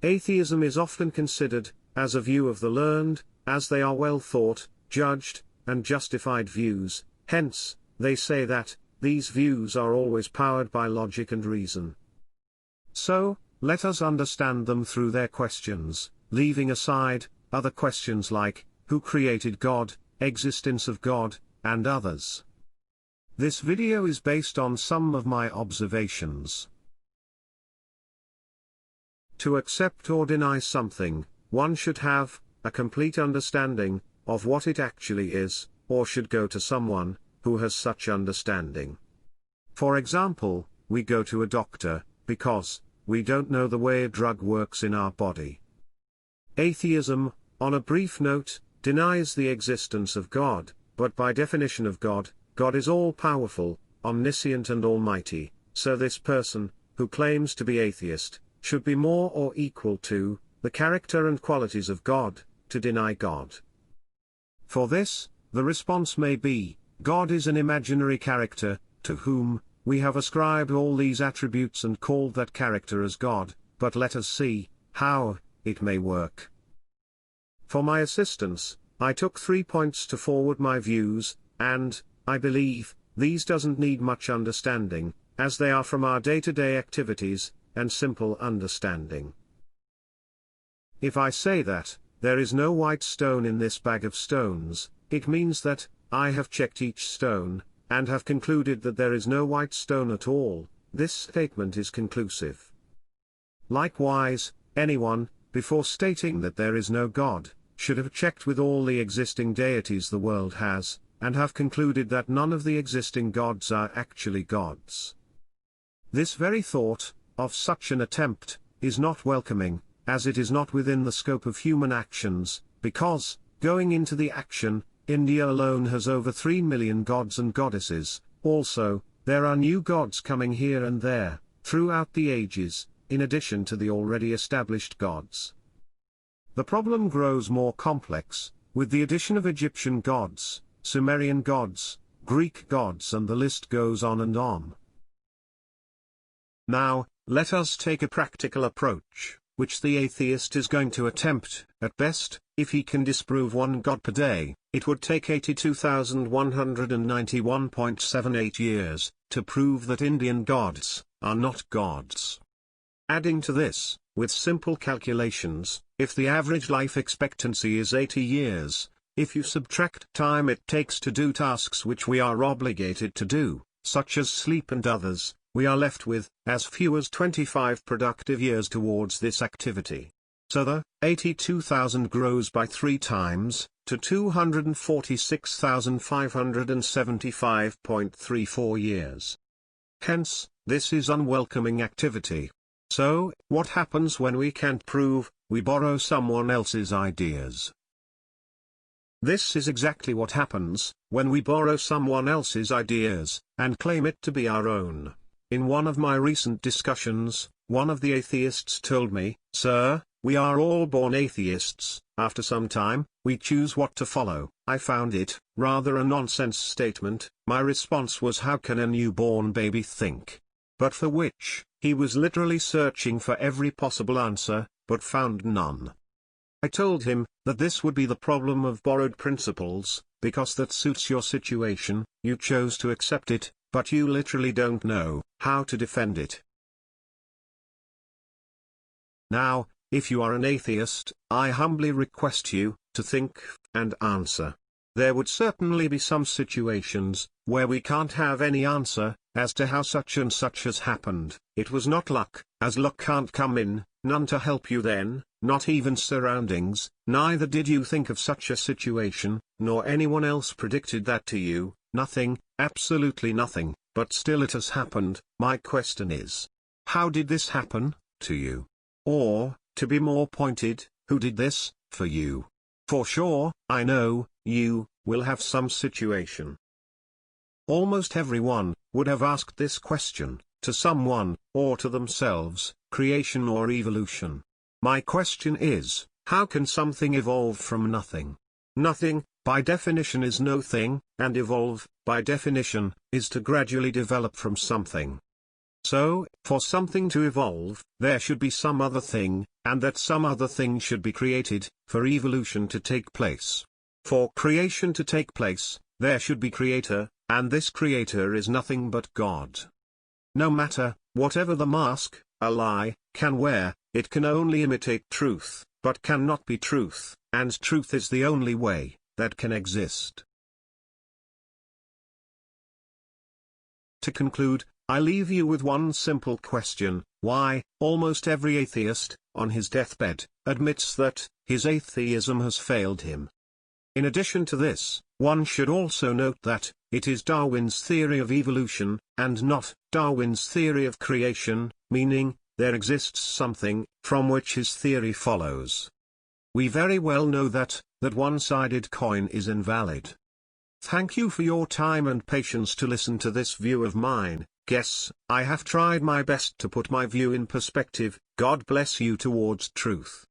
Atheism is often considered as a view of the learned, as they are well thought, judged, and justified views. Hence, they say that these views are always powered by logic and reason. So, let us understand them through their questions, leaving aside other questions like, who created God, existence of God, and others. This video is based on some of my observations. To accept or deny something, one should have a complete understanding of what it actually is, or should go to someone who has such understanding. For example, we go to a doctor because we don't know the way a drug works in our body. Atheism, on a brief note, denies the existence of God, but by definition of God, God is all-powerful, omniscient and almighty, so this person, who claims to be atheist, should be more or equal to the character and qualities of God, to deny God. For this, the response may be, God is an imaginary character, to whom we have ascribed all these attributes and called that character as God, but let us see how it may work. For my assistance, I took 3 points to forward my views, and I believe these doesn't need much understanding, as they are from our day-to-day activities and simple understanding. If I say that there is no white stone in this bag of stones, it means that I have checked each stone and have concluded that there is no white stone at all. This statement is conclusive. Likewise, anyone, before stating that there is no God, should have checked with all the existing deities the world has, and have concluded that none of the existing gods are actually gods. This very thought of such an attempt is not welcoming, as it is not within the scope of human actions, because, going into the action, India alone has over 3 million gods and goddesses. Also, there are new gods coming here and there, throughout the ages, in addition to the already established gods. The problem grows more complex, with the addition of Egyptian gods, Sumerian gods, Greek gods, and the list goes on and on. Now, let us take a practical approach, which the atheist is going to attempt. At best, if he can disprove one god per day, it would take 82,191.78 years to prove that Indian gods are not gods. Adding to this, with simple calculations, if the average life expectancy is 80 years, if you subtract time it takes to do tasks which we are obligated to do, such as sleep and others, we are left with as few as 25 productive years towards this activity. So the 82,000 grows by 3 times, to 246,575.34 years. Hence, this is unwelcoming activity. So, what happens when we can't prove? We borrow someone else's ideas. This is exactly what happens when we borrow someone else's ideas and claim it to be our own. In one of my recent discussions, one of the atheists told me, "Sir, we are all born atheists. After some time, we choose what to follow." I found it rather a nonsense statement. My response was, how can a newborn baby think? But for which, he was literally searching for every possible answer, but found none. I told him that this would be the problem of borrowed principles, because that suits your situation, you chose to accept it, but you literally don't know how to defend it. Now, if you are an atheist, I humbly request you to think and answer. There would certainly be some situations where we can't have any answer as to how such and such has happened. It was not luck, as luck can't come in, none to help you then, not even surroundings, neither did you think of such a situation, nor anyone else predicted that to you, nothing, absolutely nothing, but still it has happened. My question is, how did this happen to you? Or, to be more pointed, who did this for you? For sure, I know, you will have some situation. Almost everyone would have asked this question, to someone, or to themselves, creation or evolution. My question is, how can something evolve from nothing? Nothing, by definition, is no thing, and evolve, by definition, is to gradually develop from something. So, for something to evolve, there should be some other thing, and that some other thing should be created, for evolution to take place. For creation to take place, there should be creator, and this creator is nothing but God. No matter, whatever the mask, a lie, can wear, it can only imitate truth, but cannot be truth, and truth is the only way that can exist. To conclude, I leave you with one simple question: why? Almost every atheist, on his deathbed, admits that his atheism has failed him. In addition to this, one should also note that it is Darwin's theory of evolution, and not Darwin's theory of creation, meaning, there exists something, from which his theory follows. We very well know that one-sided coin is invalid. Thank you for your time and patience to listen to this view of mine. Guess, I have tried my best to put my view in perspective. God bless you towards truth.